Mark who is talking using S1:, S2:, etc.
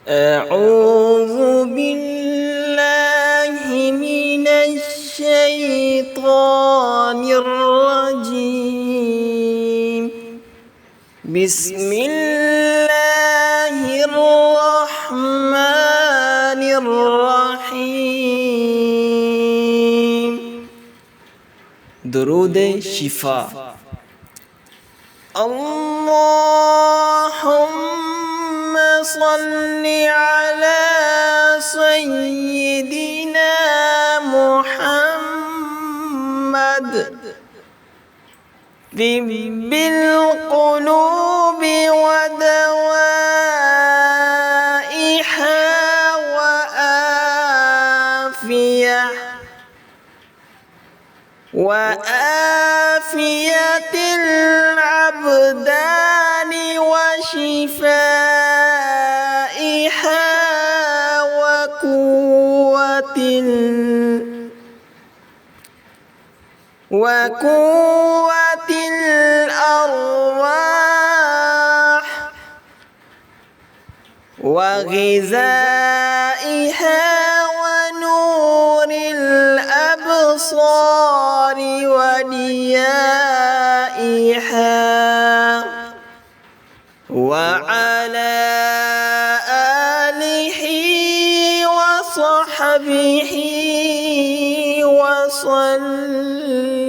S1: أعوذ بالله من الشيطان الرجيم. بسم الله الرحمن الرحيم. درود شفا. اللهم صل على سيدنا محمد طب القلوب ودوائها وآفية الأبدان وشفائها وقوة الأرواح وغذائها ونور الأبصار وديائها وعلى آله وصحبه وسلم.